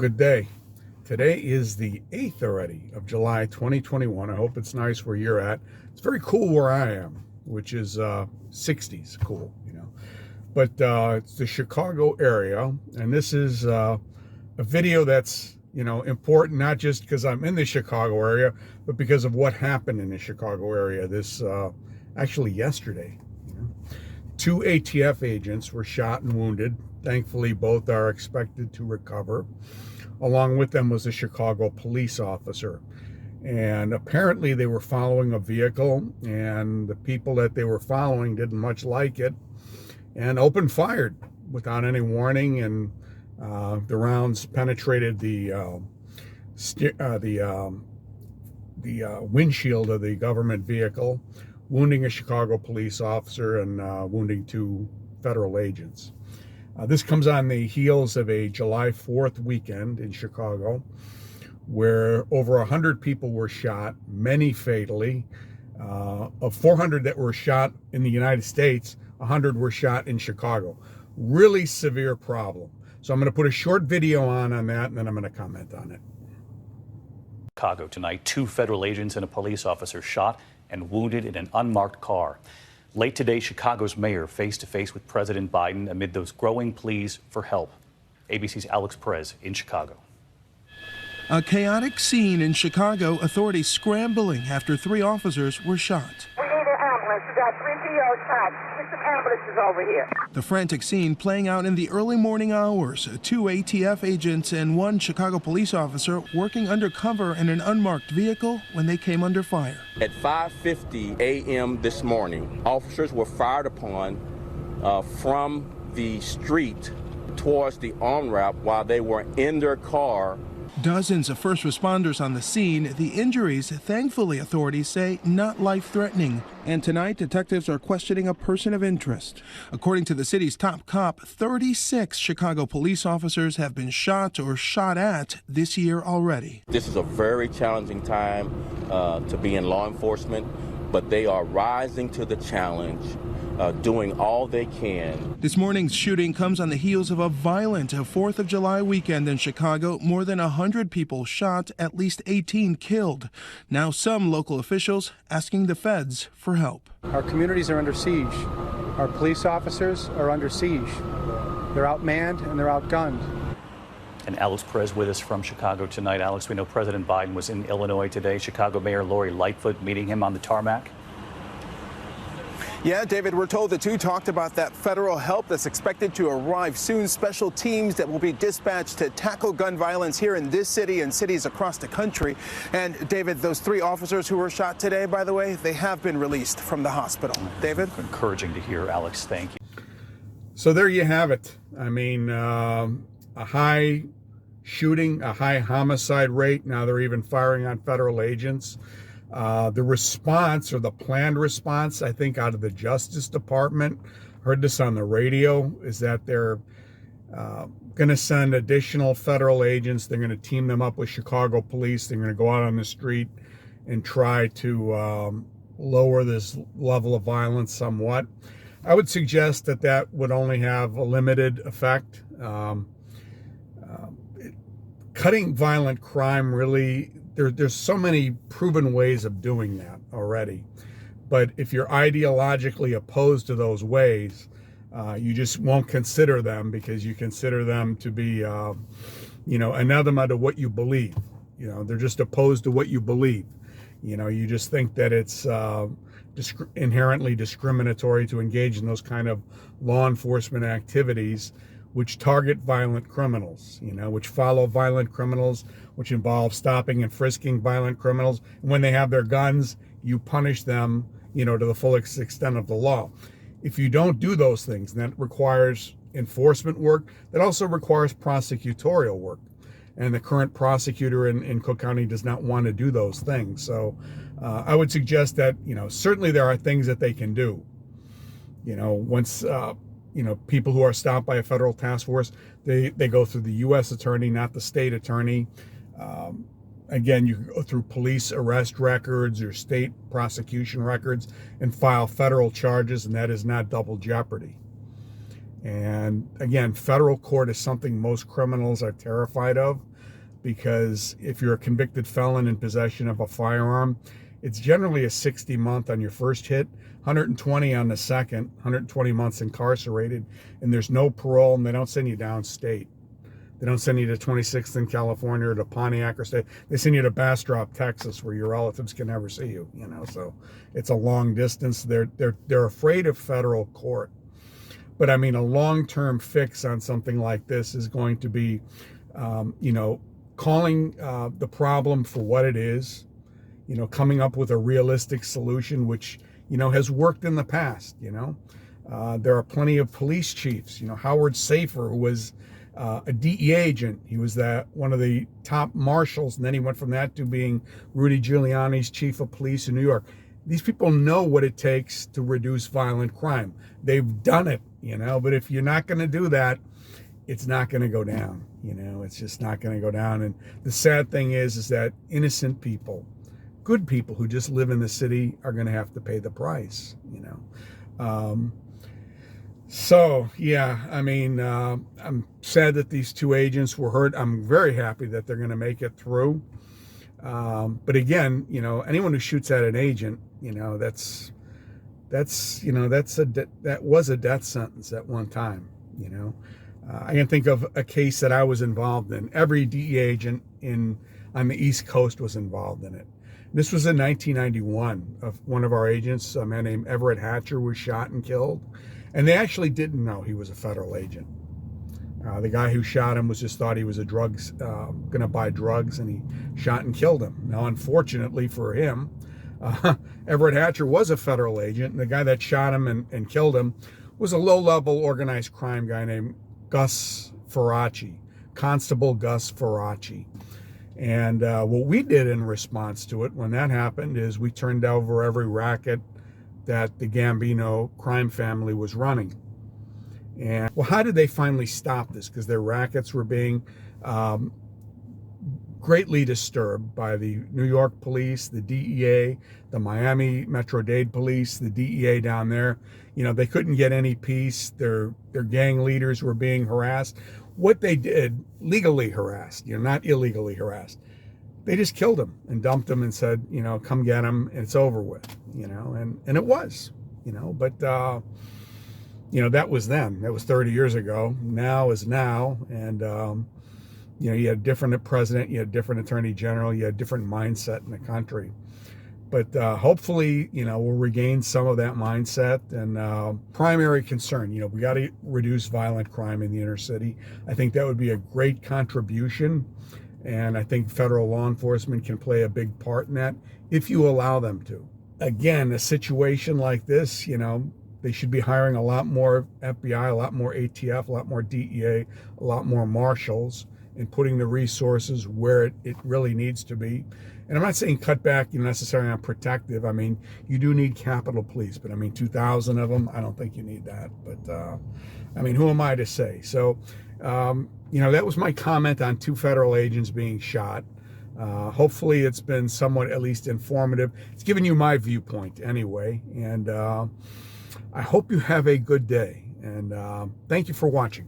Good day. Today is the 8th already of July 2021. I hope it's nice where you're at. It's very cool where I am, which is 60s cool, you know. But it's the Chicago area, and this is a video that's, you know, important not just because I'm in the Chicago area, but because of what happened in the Chicago area this actually yesterday. You know. 2 ATF agents were shot and wounded. Thankfully, both are expected to recover. Along with them was a Chicago police officer. And apparently they were following a vehicle, and the people that they were following didn't much like it and opened fire without any warning. And the rounds penetrated the windshield of the government vehicle, wounding a Chicago police officer and wounding 2 federal agents. This comes on the heels of a July 4th weekend in Chicago where over 100 people were shot, many fatally. Of 400 that were shot in the United States, 100 were shot in Chicago. Really severe problem. So I'm going to put a short video on that, and then I'm going to comment on it. Chicago tonight, 2 federal agents and a police officer shot and wounded in an unmarked car. Late today, Chicago's mayor face-to-face with President Biden amid those growing pleas for help. ABC's Alex Perez in Chicago. A chaotic scene in Chicago, authorities scrambling after 3 officers were shot. We need an ambulance. We got 3 PO shots. Get some ambulances over here. The frantic scene playing out in the early morning hours. 2 ATF agents and 1 Chicago police officer working undercover in an unmarked vehicle when they came under fire. At 5:50 a.m. this morning, officers were fired upon from the street towards the on-ramp while they were in their car. Dozens of first responders on the scene. The injuries, thankfully, authorities say, not life-threatening. And tonight, detectives are questioning a person of interest. According to the city's top cop, 36 Chicago police officers have been shot or shot at this year already. This is a very challenging time to be in law enforcement, but they are rising to the challenge, doing all they can. This morning's shooting comes on the heels of a violent 4th of July weekend in Chicago. More than 100 people shot, at least 18 killed. Now some local officials asking the feds for help. Our communities are under siege. Our police officers are under siege. They're outmanned and they're outgunned. And Alex Perez with us from Chicago tonight. Alex, we know President Biden was in Illinois today. Chicago Mayor Lori Lightfoot meeting him on the tarmac. Yeah, David, we're told the 2 talked about that federal help that's expected to arrive soon. Special teams that will be dispatched to tackle gun violence here in this city and cities across the country. And David, those 3 officers who were shot today, by the way, they have been released from the hospital. David? Encouraging to hear, Alex. Thank you. So there you have it. I mean, a high shooting, a high homicide rate. Now they're even firing on federal agents. The response, or the planned response, I think, out of the Justice Department, heard this on the radio, is that they're going to send additional federal agents. They're going to team them up with Chicago police. They're going to go out on the street and try to lower this level of violence somewhat. I would suggest that that would only have a limited effect. Cutting violent crime really... There's so many proven ways of doing that already. But if you're ideologically opposed to those ways, you just won't consider them because you consider them to be, anathema to what you believe. You know, they're just opposed to what you believe. You know, you just think that it's inherently discriminatory to engage in those kind of law enforcement activities which target violent criminals, you know, which follow violent criminals, which involve stopping and frisking violent criminals. And when they have their guns, you punish them, you know, to the full extent of the law. If you don't do those things, that requires enforcement work. That also requires prosecutorial work. And the current prosecutor in Cook County does not want to do those things. So I would suggest that, you know, certainly there are things that they can do. You know, once... people who are stopped by a federal task force, they go through the U.S. attorney, not the state attorney. Again, you can go through police arrest records or state prosecution records and file federal charges, and that is not double jeopardy. And again, federal court is something most criminals are terrified of, because if you're a convicted felon in possession of a firearm, it's generally a 60-month on your first hit, 120 on the second, 120 months incarcerated, and there's no parole, and they don't send you downstate. They don't send you to 26th in California or to Pontiac or state. They send you to Bastrop, Texas, where your relatives can never see you. So it's a long distance. They're afraid of federal court. But I mean, a long-term fix on something like this is going to be, calling the problem for what it is, coming up with a realistic solution, which, has worked in the past. There are plenty of police chiefs. Howard Safer, who was a DEA agent. He was one of the top marshals, and then he went from that to being Rudy Giuliani's chief of police in New York. These people know what it takes to reduce violent crime. They've done it, but if you're not going to do that, it's not going to go down. It's just not going to go down. And the sad thing is that innocent people, good people who just live in the city, are going to have to pay the price. So yeah, I mean, I'm sad that these two agents were hurt. I'm very happy that they're going to make it through. But again, anyone who shoots at an agent, that was a death sentence at one time. I can think of a case that I was involved in. Every DEA agent on the East Coast was involved in it. This was in 1991. One of our agents, a man named Everett Hatcher, was shot and killed. And they actually didn't know he was a federal agent. The guy who shot him just thought he was going to buy drugs, and he shot and killed him. Now, unfortunately for him, Everett Hatcher was a federal agent, and the guy that shot him and killed him was a low-level organized crime guy named Gus Faraci, Constable Gus Faraci. And what we did in response to it when that happened is we turned over every racket that the Gambino crime family was running. And well, how did they finally stop this? Because their rackets were being greatly disturbed by the New York police, the DEA, the Miami Metro-Dade police, the DEA down there. They couldn't get any peace. Their gang leaders were being harassed. What they did, legally harassed, not illegally harassed. They just killed him and dumped him and said, come get him, and it's over with, and it was, but, that was then. That was 30 years ago. Now is now. And, you had a different president, you had a different attorney general, you had a different mindset in the country. But hopefully, we'll regain some of that mindset. And primary concern, we got to reduce violent crime in the inner city. I think that would be a great contribution. And I think federal law enforcement can play a big part in that if you allow them to. Again, a situation like this, they should be hiring a lot more FBI, a lot more ATF, a lot more DEA, a lot more marshals, and putting the resources where it really needs to be. And I'm not saying cut back necessarily on protective. I mean, you do need Capitol Police, but 2,000 of them, I don't think you need that. But who am I to say? So, that was my comment on two federal agents being shot. Hopefully it's been somewhat at least informative. It's given you my viewpoint anyway. And I hope you have a good day. And thank you for watching.